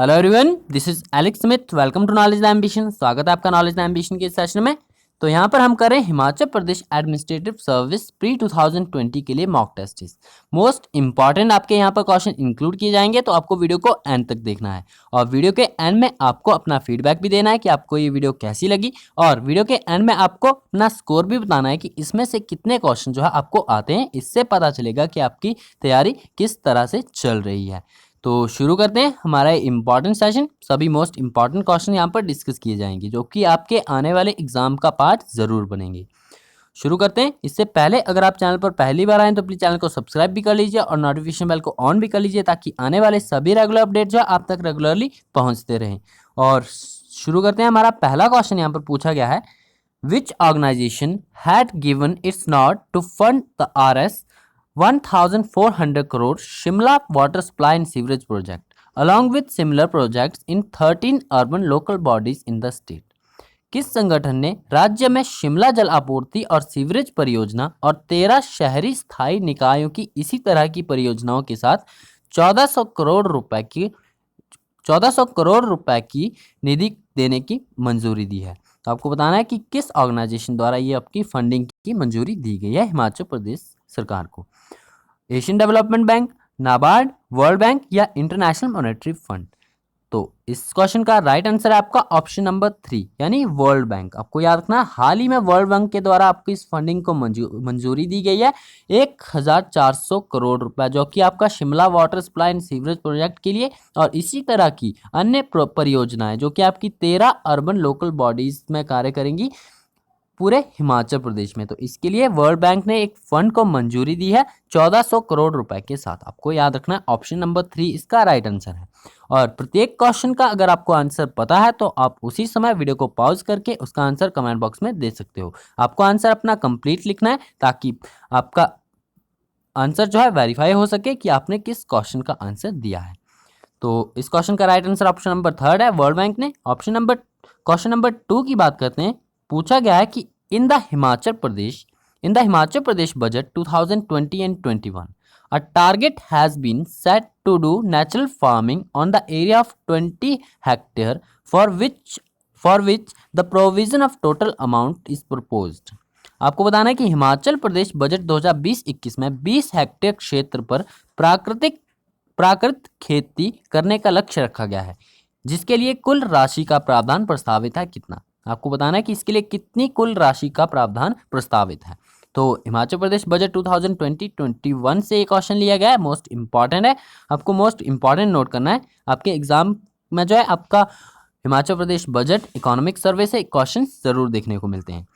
Hello everyone, this is Alex Smith. Welcome to knowledge the ambition. स्वागत है आपका knowledge the ambition के session में। तो यहाँ पर हम कर रहे हैं Himachal Pradesh administrative service pre 2020 के लिए मॉक टेस्ट। मोस्ट इंपॉर्टेंट आपके यहाँ पर क्वेश्चन इंक्लूड किए जाएंगे, तो आपको वीडियो को एंड तक देखना है और वीडियो के एंड में आपको अपना फीडबैक भी देना है कि आपको ये वीडियो कैसी लगी, और वीडियो के एंड में आपको अपना स्कोर भी बताना है कि इसमें से कितने क्वेश्चन जो है आपको आते हैं। इससे पता चलेगा कि आपकी तैयारी किस तरह से चल रही है। तो शुरू करते हैं हमारा इम्पॉर्टेंट सेशन। सभी मोस्ट इंपॉर्टेंट क्वेश्चन यहाँ पर डिस्कस किए जाएंगे जो कि आपके आने वाले एग्जाम का पार्ट जरूर बनेंगे। शुरू करते हैं। इससे पहले अगर आप चैनल पर पहली बार आए तो प्लीज चैनल को सब्सक्राइब भी कर लीजिए और नोटिफिकेशन बेल को ऑन भी कर लीजिए, ताकि आने वाले सभी रेगुलर अपडेट जो है आप तक रेगुलरली पहुंचते रहें। और शुरू करते हैं। हमारा पहला क्वेश्चन यहाँ पर पूछा गया है, which organisation had given its nod to fund the RS 1,400 crore Shimla water supply and sewerage project, along with similar projects in 13 urban local bodies in the state. किस संगठन ने राज्य में शिमला जल आपूर्ति और सीवरेज परियोजना और 13 शहरी स्थायी निकायों की इसी तरह की परियोजनाओं के साथ 1400 करोड़ रुपए की निधि देने की मंजूरी दी है? तो आपको बताना है कि किस ऑर्गेनाइजेशन द्वारा ये आपकी फंडिंग की मंजूरी दी गई है हिमाचल प्रदेश सरकार को। Asian development bank, NABARD, world bank या इंटरनेशनल मॉनेटरी फंड? तो इस क्वेश्चन का राइट आंसर है आपका ऑप्शन नंबर 3 यानी वर्ल्ड बैंक। आपको याद रखना, हाल ही में वर्ल्ड बैंक के द्वारा आपकी इस फंडिंग को मंजूरी दी गई है 1400 करोड़ रुपए, जो कि आपका Shimla water supply and sewerage project के लिए और इसी तरह की अन्य परियोजनाएं जो कि आपकी 13 अर्बन लोकल बॉडीज में कार्य करेंगी पूरे हिमाचल प्रदेश में। तो इसके लिए वर्ल्ड बैंक ने एक फंड को मंजूरी दी है 1400 करोड़ रुपए के साथ। आपको याद रखना है ऑप्शन नंबर 3 इसका राइट आंसर है। और प्रत्येक क्वेश्चन का अगर आपको आंसर पता है तो आप उसी समय वीडियो को पॉज करके उसका आंसर कमेंट बॉक्स में दे सकते हो। आपको आंसर अपना कंप्लीट लिखना है ताकि आपका आंसर जो है वेरीफाई हो सके कि आपने किस क्वेश्चन का आंसर दिया है। तो इस क्वेश्चन का राइट आंसर ऑप्शन नंबर 3 है, वर्ल्ड बैंक ने। क्वेश्चन नंबर 2 की बात करते हैं। पूछा गया है कि in the Himachal Pradesh budget 2020 and 21 a target has been set to do natural farming on the area of 20 hectare for which the provision of total amount is proposed. आपको बताना है कि हिमाचल प्रदेश बजट 2020-21 में 20 हेक्टेयर क्षेत्र पर प्राकृतिक खेती करने का लक्ष्य रखा गया है, जिसके लिए कुल राशि का प्रावधान प्रस्तावित है कितना? आपको बताना है कि इसके लिए कितनी कुल राशि का प्रावधान प्रस्तावित है। तो हिमाचल प्रदेश बजट 2020-21 से ये क्वेश्चन लिया गया है, मोस्ट इंपॉर्टेंट है। आपको मोस्ट इंपॉर्टेंट नोट करना है, आपके एग्जाम में जो है आपका Himachal Pradesh budget economic survey से क्वेश्चन जरूर देखने को मिलते हैं।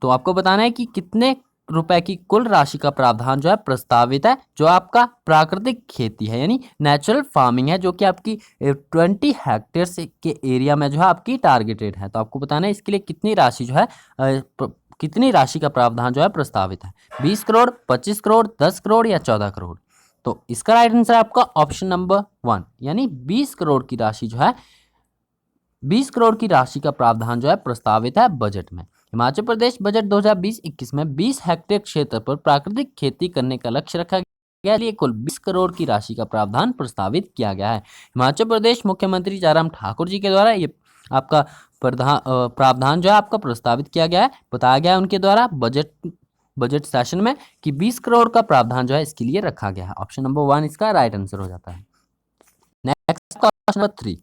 तो आपको बताना है कि कितने रुपए की कुल राशि का प्रावधान जो है प्रस्तावित है, जो आपका प्राकृतिक खेती है यानी नेचुरल फार्मिंग है, जो कि आपकी 20 हेक्टेयर से के एरिया में जो है आपकी टारगेटेड है। तो आपको बताना है इसके लिए कितनी राशि जो है कितनी राशि का प्रावधान जो है प्रस्तावित है, 20 करोड़, 25 करोड़, 10 करोड़ या 14 करोड़? तो इसका राइट आंसर आपका ऑप्शन नंबर 1 यानी 20 करोड़ की राशि जो है 20 करोड़ की राशि का प्रावधान जो है प्रस्तावित है बजट में। हिमाचल प्रदेश बजट 2020-21 में 20 हेक्टेयर क्षेत्र पर प्राकृतिक खेती करने का लक्ष्य रखा गया है, कुल 20 करोड़ की राशि का प्रावधान प्रस्तावित किया गया है। हिमाचल प्रदेश मुख्यमंत्री जयराम ठाकुर जी के द्वारा ये आपका प्रावधान जो है आपका प्रस्तावित किया गया है, बताया गया है उनके द्वारा बजट सेशन में कि 20 करोड़ का प्रावधान जो है इसके लिए रखा गया है। ऑप्शन नंबर 1 इसका राइट आंसर हो जाता है। नेक्स्ट क्वेश्चन नंबर 3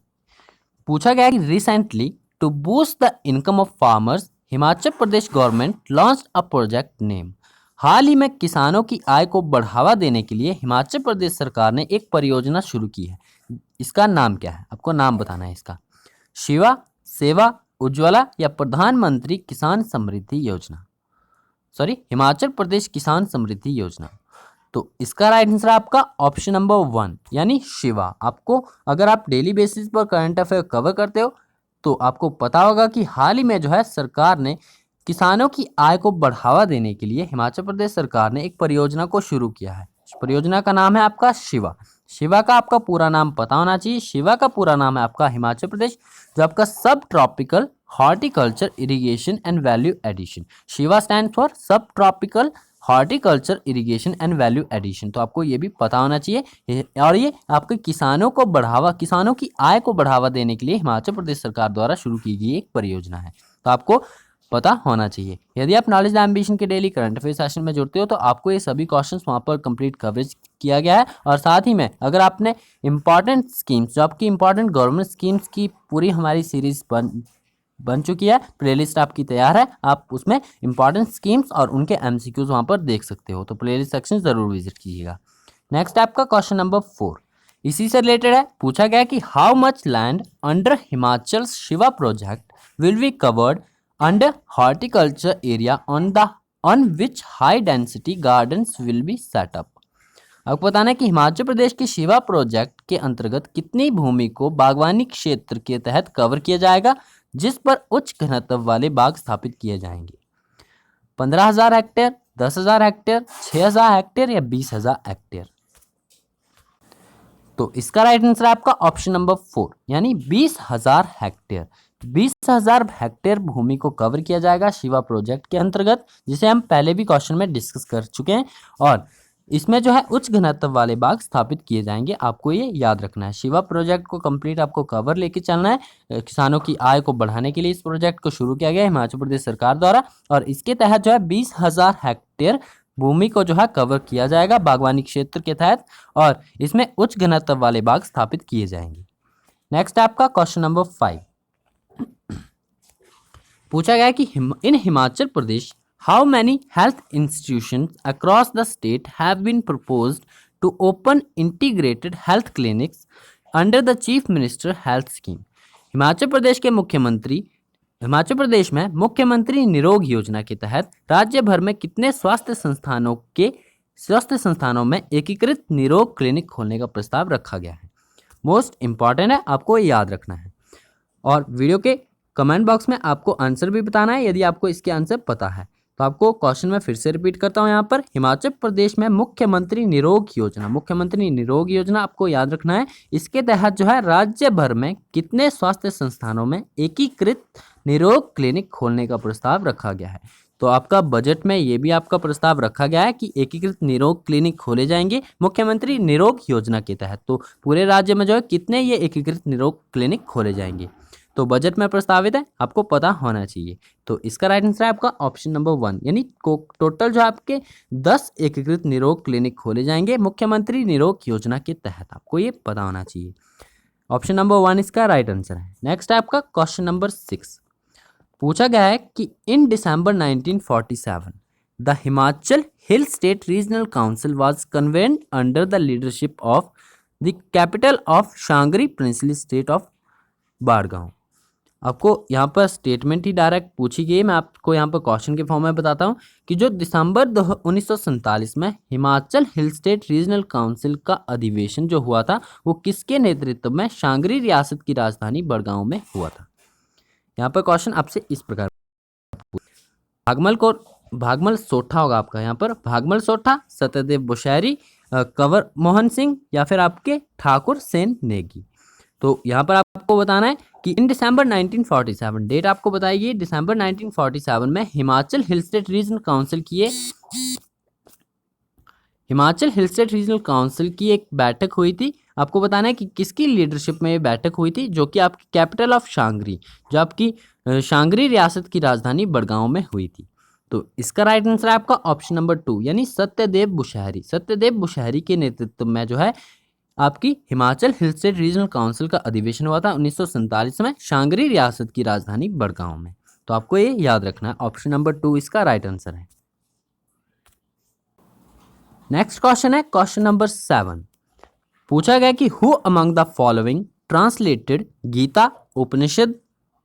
पूछा गया कि recently to boost the income of farmers Himachal Pradesh government launch a project name. हाल ही में किसानों की आय को बढ़ावा देने के लिए हिमाचल प्रदेश सरकार ने एक परियोजना शुरू की है। इसका नाम क्या है? आपको नाम बताना है इसका। शिवा, सेवा, उज्ज्वला या प्रधानमंत्री किसान समृद्धि योजना? हिमाचल प्रदेश किसान समृद्धि योजना। तो इसका राइट आंसर आपका ऑप्शन नंबर 1 यानी शिवा। आपको अगर आप डेली बेसिस पर करंट अफेयर कवर करते हो तो आपको पता होगा कि हाल ही में जो है सरकार ने किसानों की आय को बढ़ावा देने के लिए हिमाचल प्रदेश सरकार ने एक परियोजना को शुरू किया है। परियोजना का नाम है आपका शिवा। शिवा का आपका पूरा नाम पता होना चाहिए। शिवा का पूरा नाम है आपका हिमाचल प्रदेश जो आपका sub tropical horticulture irrigation and value addition. Shiva stand for sub tropical horticulture, irrigation and value addition. तो आपको ये भी पता होना चाहिए। और ये आपके किसानों की आय को बढ़ावा देने के लिए हिमाचल प्रदेश सरकार द्वारा शुरू की गई एक परियोजना है। तो आपको पता होना चाहिए। यदि आप नॉलेज द एम्बिशन के डेली करंट अफेयर सेशन में जुड़ते हो तो आपको ये सभी क्वेश्चंस वहाँ पर कंप्लीट कवरेज किया गया है। और साथ ही में अगर आपने इंपॉर्टेंट स्कीम्स, जो आपकी इंपॉर्टेंट गवर्नमेंट स्कीम्स की पूरी हमारी सीरीज बन चुकी है, प्लेलिस्ट आपकी तैयार है, आप उसमें इंपॉर्टेंट स्कीम्स और उनके एमसीक्यूज वहाँ पर देख सकते हो। तो प्लेलिस्ट सेक्शन जरूर विजिट कीजिएगा। नेक्स्ट आपका क्वेश्चन नंबर 4 इसी से रिलेटेड है। पूछा गया कि how much land under Himachal Shiva project will be covered under horticulture area on which high density gardens will be set up. आपको बताना है कि हिमाचल प्रदेश के शिवा प्रोजेक्ट के अंतर्गत कितनी भूमि को बागवानी क्षेत्र के तहत कवर किया जाएगा जिस पर उच्च घनत्व वाले बाग स्थापित किए जाएंगे। 15,000 हेक्टेयर, 10,000 हेक्टेयर, 6,000 हेक्टेयर या 20,000 हेक्टेयर। तो इसका राइट आंसर है आपका ऑप्शन नंबर 4 यानी 20,000 हेक्टेयर। 20,000 हेक्टेयर भूमि को कवर किया जाएगा शिवा प्रोजेक्ट के अंतर्गत, जिसे हम पहले भी क्वेश्चन में डिस्कस कर चुके हैं। और इसमें जो है उच्च घनत्व वाले बाग स्थापित किए जाएंगे। आपको ये याद रखना है। शिवा प्रोजेक्ट को कंप्लीट आपको कवर लेके चलना है। किसानों की आय को बढ़ाने के लिए इस प्रोजेक्ट को शुरू किया गया है हिमाचल प्रदेश सरकार द्वारा। और इसके तहत जो है 20,000 हेक्टेयर भूमि को जो है कवर किया जाएगा बागवानी क्षेत्र के तहत, और इसमें उच्च घनत्व वाले बाग स्थापित किए जाएंगे। नेक्स्ट आपका क्वेश्चन नंबर 5 पूछा गया कि इन Himachal Pradesh how many health institutions across the state have been proposed to open integrated health clinics under the chief minister health scheme। Himachal Pradesh में मुख्यमंत्री निरोग योजना के तहत राज्य भर में कितने स्वास्थ्य संस्थानों में एकीकृत निरोग क्लिनिक खोलने का प्रस्ताव रखा गया है। मोस्ट इंपॉर्टेंट है, आपको याद रखना है। और वीडियो के कमेंट बॉक्स में आपको आंसर भी बताना है यदि आपको इसके आंसर पता है। तो आपको क्वेश्चन में फिर से रिपीट करता हूं। यहाँ पर हिमाचल प्रदेश में मुख्यमंत्री निरोग योजना आपको याद रखना है। इसके तहत जो है राज्य भर में कितने स्वास्थ्य संस्थानों में एकीकृत निरोग क्लिनिक खोलने का प्रस्ताव रखा गया है। तो आपका बजट में ये भी आपका प्रस्ताव रखा गया है कि एकीकृत निरोग क्लिनिक खोले जाएंगे मुख्यमंत्री निरोग योजना के तहत। तो पूरे राज्य में जो है कितने ये एकीकृत निरोग क्लिनिक खोले जाएंगे, तो बजट में प्रस्तावित है, आपको पता होना चाहिए। तो इसका राइट आंसर है आपका ऑप्शन नंबर 1 यानी टोटल जो आपके 10 एकीकृत निरोग क्लिनिक खोले जाएंगे मुख्यमंत्री निरोग योजना के तहत। आपको ये पता होना चाहिए। ऑप्शन नंबर 1 इसका राइट आंसर है। नेक्स्ट है आपका क्वेश्चन नंबर 6 पूछा गया है कि in December 1947 the Himachal hill state regional council was convened under the leadership of the capital of Shangri princely state of Badgaon. आपको यहाँ पर स्टेटमेंट ही डायरेक्ट पूछी गई है। मैं आपको यहाँ पर क्वेश्चन के फॉर्म में बताता हूँ कि जो दिसंबर 1947 में Himachal hill state regional council का अधिवेशन जो हुआ था वो किसके नेतृत्व में शांगरी रियासत की राजधानी बड़गांव में हुआ था। यहाँ पर क्वेश्चन आपसे इस प्रकार भागमल सोठा होगा आपका। यहाँ पर भागमल सोठा, सत्यदेव बुशैरी, कंवर मोहन सिंह या फिर आपके ठाकुर सेन नेगी। तो यहाँ पर आपको बताना है कि इन दिसंबर 1947 डेट आपको बताइए। दिसंबर 1947 में Himachal hill state regional council की एक बैठक हुई थी। आपको बताना है कि किसकी लीडरशिप में ये बैठक हुई थी, जो कि आपकी कैपिटल ऑफ शांगरी, जो आपकी शांगरी रियासत की राजधानी बड़गांव में हुई थी। तो इसका राइट आंसर है आपका ऑप्शन नंबर 2 यानी सत्यदेव बुशहरी के नेतृत्व में जो है आपकी Himachal hill state regional council का अधिवेशन हुआ था 1947 में शांगरी रियासत की राजधानी बड़गांव में। तो आपको ये याद रखना है। ऑप्शन नंबर 2 इसका राइट आंसर है। नेक्स्ट क्वेश्चन है क्वेश्चन नंबर 7 पूछा गया कि who among the following translated Gita, Upanishad,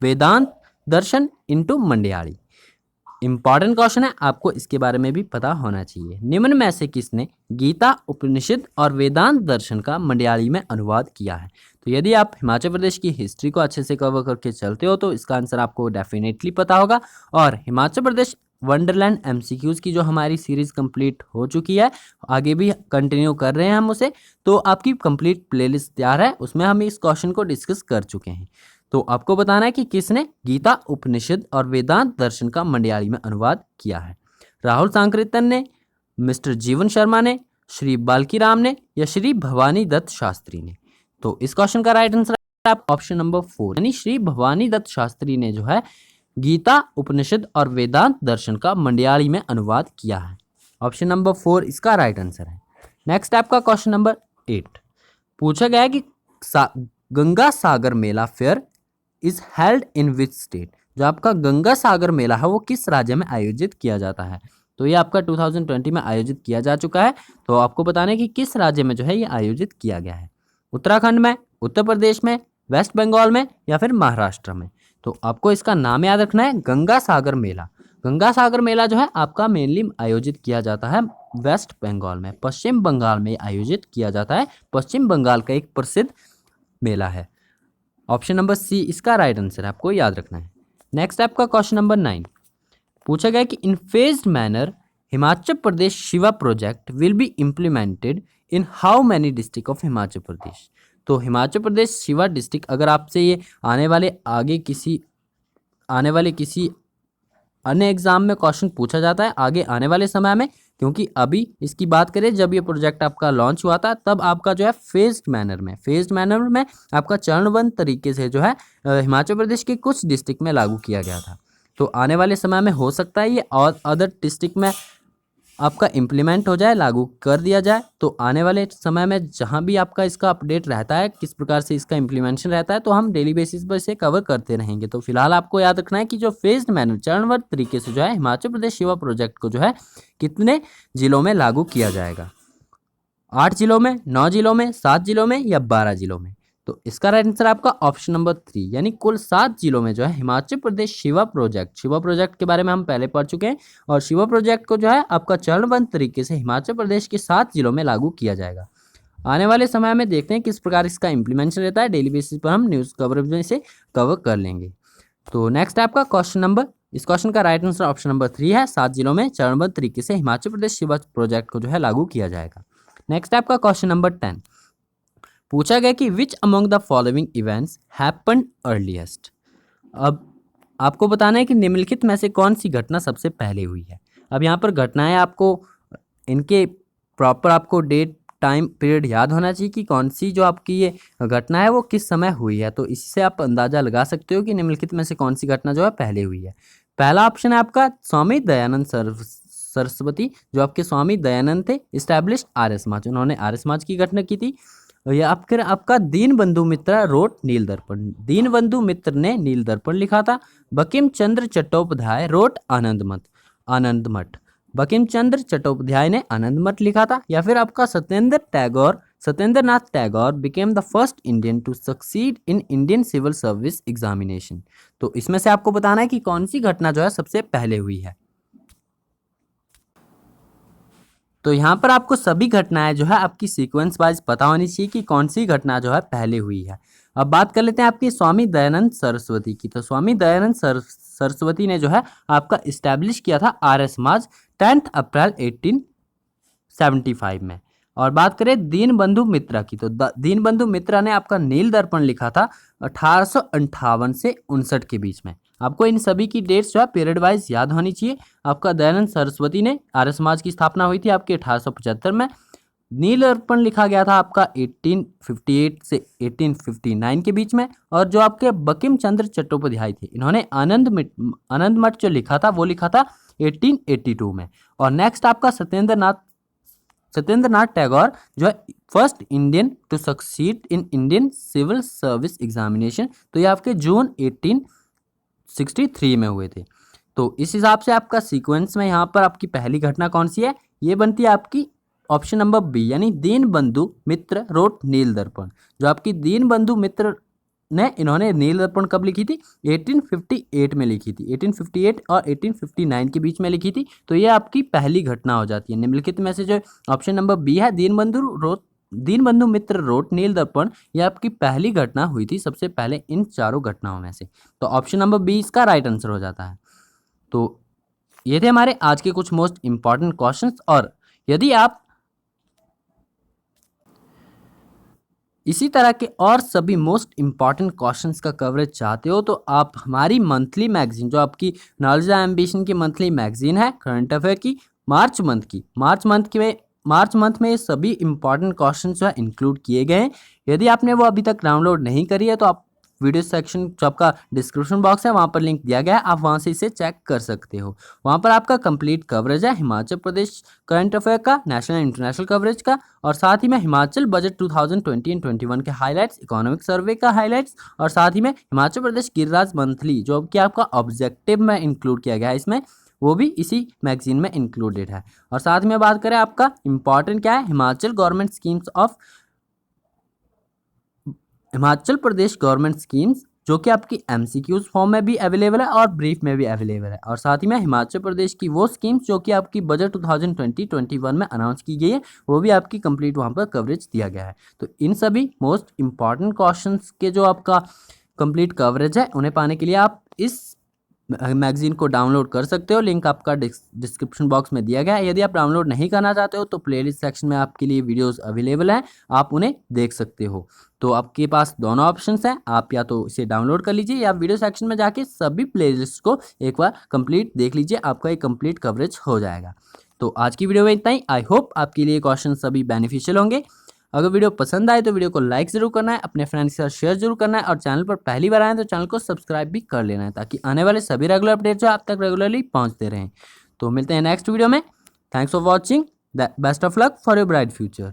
Vedanta, Darshan into Mandyali. Important question है, आपको इसके बारे में भी पता होना चाहिए। निम्न में से किसने गीता, उपनिषद और वेदांत दर्शन का मंडयाली में अनुवाद किया है। तो यदि आप हिमाचल प्रदेश की हिस्ट्री को अच्छे से कवर करके चलते हो तो इसका आंसर आपको डेफिनेटली पता होगा। और हिमाचल प्रदेश वंडरलैंड एमसीक्यूज की जो हमारी सीरीज कंप्लीट हो चुकी है, आगे भी कंटिन्यू कर रहे हैं हम उसे, तो आपकी कंप्लीट प्लेलिस्ट तैयार है, उसमें हम इस क्वेश्चन को डिस्कस कर चुके हैं। तो आपको बताना है कि किसने गीता, उपनिषद और वेदांत दर्शन का मंडयाली में अनुवाद किया है। राहुल सांकृतन ने, मिस्टर जीवन शर्मा ने, श्री बाल्की राम ने या श्री भवानी दत्त शास्त्री ने? तो इस क्वेश्चन का राइट आंसर आप ऑप्शन नंबर 4 यानी श्री भवानी दत्त शास्त्री ने जो है गीता, उपनिषद और वेदांत दर्शन का मलयाली में अनुवाद किया है। ऑप्शन नंबर 4 इसका राइट आंसर है। नेक्स्ट आपका क्वेश्चन नंबर 8 पूछा गया है कि Ganga Sagar mela fair is held in which state? जो आपका गंगा सागर मेला है वो किस राज्य में आयोजित किया जाता है? तो ये आपका 2020 में आयोजित किया जा चुका है। तो आपको बताना है कि किस राज्य में जो है ये आयोजित किया गया है। उत्तराखंड में, उत्तर प्रदेश में, वेस्ट बंगाल में या फिर महाराष्ट्र में? तो आपको इसका नाम याद रखना है, गंगा सागर मेला। गंगा सागर मेला जो है आपका मेनली आयोजित किया जाता है वेस्ट बंगाल में, पश्चिम बंगाल में आयोजित किया जाता है। पश्चिम बंगाल का एक प्रसिद्ध मेला है। ऑप्शन नंबर सी इसका राइट आंसर है, आपको याद रखना है। नेक्स्ट आपका क्वेश्चन नंबर 9 पूछा गया कि in phased manner Himachal Pradesh Shiva project will be implemented in how many district of Himachal Pradesh? तो हिमाचल प्रदेश शिवा डिस्ट्रिक्ट, अगर आपसे ये आने वाले किसी अन्य एग्जाम में क्वेश्चन पूछा जाता है आगे आने वाले समय में, क्योंकि अभी इसकी बात करें जब ये प्रोजेक्ट आपका लॉन्च हुआ था तब आपका जो है फेज्ड मैनर में आपका चरणबद्ध तरीके से जो है हिमाचल प्रदेश के कुछ डिस्ट्रिक्ट में लागू किया गया था। तो आने वाले समय में हो सकता है ये और अदर डिस्ट्रिक्ट में आपका इम्प्लीमेंट हो जाए, लागू कर दिया जाए। तो आने वाले समय में जहाँ भी आपका इसका अपडेट रहता है, किस प्रकार से इसका इम्प्लीमेंटेशन रहता है, तो हम डेली बेसिस पर इसे कवर करते रहेंगे। तो फिलहाल आपको याद रखना है कि जो फेज्ड मैनर चरणबद्ध तरीके से जो है हिमाचल प्रदेश शिवा प्रोजेक्ट को जो है कितने जिलों में लागू किया जाएगा? 8 जिलों में, 9 जिलों में, 7 जिलों में या 12 जिलों में? तो इसका राइट आंसर आपका ऑप्शन नंबर 3 यानी कुल 7 जिलों में जो है हिमाचल प्रदेश शिवा प्रोजेक्ट के बारे में हम पहले पढ़ चुके हैं। और शिवा प्रोजेक्ट को जो है आपका चरणबद्ध तरीके से हिमाचल प्रदेश के 7 जिलों में लागू किया जाएगा। आने वाले समय में देखते हैं किस प्रकार इसका इम्प्लीमेंटेशन रहता है। डेली बेसिस पर हम न्यूज़ कवरेज में से कवर कर लेंगे। तो नेक्स्ट आपका इस क्वेश्चन का राइट आंसर ऑप्शन नंबर 3 है, 7 जिलों में चरणबद्ध तरीके से हिमाचल प्रदेश शिवा प्रोजेक्ट को जो है लागू किया जाएगा। नेक्स्ट आपका क्वेश्चन नंबर 10 पूछा गया कि which among the following events happened earliest? अब आपको बताना है कि निम्नलिखित में से कौन सी घटना सबसे पहले हुई है। अब यहाँ पर घटनाएं आपको इनके प्रॉपर आपको डेट टाइम पीरियड याद होना चाहिए कि कौन सी जो आपकी ये घटना है वो किस समय हुई है। तो इससे आप अंदाजा लगा सकते हो कि निम्नलिखित में से कौन सी घटना जो है पहले हुई है। पहला ऑप्शन है आपका स्वामी दयानंद सरस्वती, जो आपके स्वामी दयानंद थे, इस्टेब्लिश्ड आर्य समाज, उन्होंने आर्य समाज की घटना की थी। या फिर आपका दीनबंधु मित्र रोट नील दर्पण, दीनबंधु मित्र ने नील दर्पण लिखा था। बंकिम चंद्र चट्टोपाध्याय रोट आनंद मठ, बंकिम चंद्र चट्टोपाध्याय ने आनंद मठ लिखा था। या फिर आपका Satyendra Nath Tagore became the first Indian to succeed in Indian civil service examination. तो इसमें से आपको बताना है कि कौन सी घटना जो है सबसे पहले हुई है। तो यहाँ पर आपको सभी घटनाएं जो है आपकी सीक्वेंस वाइज पता होनी चाहिए कि कौन सी घटना जो है पहले हुई है। अब बात कर लेते हैं आपकी स्वामी दयानंद सरस्वती की। तो स्वामी दयानंद सरस्वती ने जो है आपका इस्टेब्लिश किया था आर्य समाज 10 अप्रैल 1875 में। और बात करें दीनबंधु मित्रा की, तो दीनबंधु मित्रा ने आपका नील दर्पण लिखा था 1858 से 59 के बीच में। आपको इन सभी की डेट्स जो है पीरियड वाइज याद होनी चाहिए। आपका दयानंद सरस्वती ने आर्य समाज की स्थापना हुई थी आपके 1875 में। नील दर्पण लिखा गया था आपका 1858 से 1859 के बीच में। और जो आपके बंकिम चंद्र चट्टोपाध्याय थे, इन्होंने आनंद मठ जो लिखा था वो लिखा था 1882 में। और नेक्स्ट आपका सत्येंद्र नाथ टैगोर जो है first Indian to succeed in Indian civil service examination, तो ये आपके जून 1863 में हुए थे। तो इस हिसाब से आपका सीक्वेंस में यहाँ पर आपकी पहली घटना कौन सी है, ये बनती है आपकी ऑप्शन नंबर बी यानी दीनबंधु मित्र रोट नील दर्पण। जो आपकी दीनबंधु मित्र ने इन्होंने नील दर्पण कब लिखी थी? 1858 में लिखी थी। 1858 और 1859 के बीच में लिखी थी। तो ये आपकी पहली घटना हो जाती है। निम्नलिखित में से जो ऑप्शन नंबर बी है दीनबंधु मित्र रोट नील दर्पण, यह आपकी पहली घटना हुई थी सबसे पहले इन चारों घटनाओं में से। तो ऑप्शन नंबर बी इसका राइट आंसर हो जाता है। तो ये थे हमारे आज के कुछ मोस्ट इंपॉर्टेंट क्वेश्चंस। और यदि आप इसी तरह के और सभी मोस्ट इंपॉर्टेंट क्वेश्चंस का कवरेज चाहते हो तो आप हमारी मंथली मैगजीन, जो आपकी नॉलेज एंड एम्बिशन की मंथली मैगजीन है करंट अफेयर की, मार्च मंथ में ये सभी इंपॉर्टेंट क्वेश्चन जो है इंक्लूड किए गए हैं। यदि आपने वो अभी तक डाउनलोड नहीं करी है तो आप वीडियो सेक्शन जो आपका डिस्क्रिप्शन बॉक्स है वहाँ पर लिंक दिया गया है, आप वहाँ से इसे चेक कर सकते हो। वहाँ पर आपका कंप्लीट कवरेज है हिमाचल प्रदेश करंट अफेयर का, नेशनल इंटरनेशनल कवरेज का, और साथ ही में हिमाचल बजट 2020 एंड 21 के हाईलाइट्स, इकोनॉमिक सर्वे का हाईलाइट्स, और साथ ही में हिमाचल प्रदेश गिरिराज मंथली जो कि आपका ऑब्जेक्टिव में इंक्लूड किया गया है इसमें, वो भी इसी मैगजीन में इंक्लूडेड है। और साथ में बात करें आपका इंपॉर्टेंट क्या है, हिमाचल प्रदेश गवर्नमेंट स्कीम्स जो कि आपकी एमसीक्यूज फॉर्म में भी अवेलेबल है और ब्रीफ में भी अवेलेबल है। और साथ ही में हिमाचल प्रदेश की वो स्कीम्स जो कि आपकी बजट 2020-21 में अनाउंस की गई है, वो भी आपकी कंप्लीट वहाँ पर कवरेज दिया गया है। तो इन सभी मोस्ट इंपॉर्टेंट क्वेश्चंस के जो आपका कंप्लीट कवरेज है उन्हें पाने के लिए आप इस मैगजीन को डाउनलोड कर सकते हो। लिंक आपका डिस्क्रिप्शन बॉक्स में दिया गया है। यदि आप डाउनलोड नहीं करना चाहते हो तो प्लेलिस्ट सेक्शन में आपके लिए वीडियोस अवेलेबल हैं, आप उन्हें देख सकते हो। तो आपके पास दोनों ऑप्शंस हैं, आप या तो इसे डाउनलोड कर लीजिए या वीडियो सेक्शन में जाके सभी प्लेलिस्ट को एक बार कंप्लीट देख लीजिए, आपका एक कंप्लीट कवरेज हो जाएगा। तो आज की वीडियो में इतना ही। आई होप आपके लिए क्वेश्चन सभी बेनिफिशियल होंगे। अगर वीडियो पसंद आए तो वीडियो को लाइक ज़रूर करना है, अपने फ्रेंड्स के साथ शेयर जरूर करना है, और चैनल पर पहली बार आए तो चैनल को सब्सक्राइब भी कर लेना है ताकि आने वाले सभी रेगुलर अपडेट जो आप तक रेगुलरली पहुंचते रहें। तो मिलते हैं नेक्स्ट वीडियो में। Thanks for watching, best of luck for your bright future.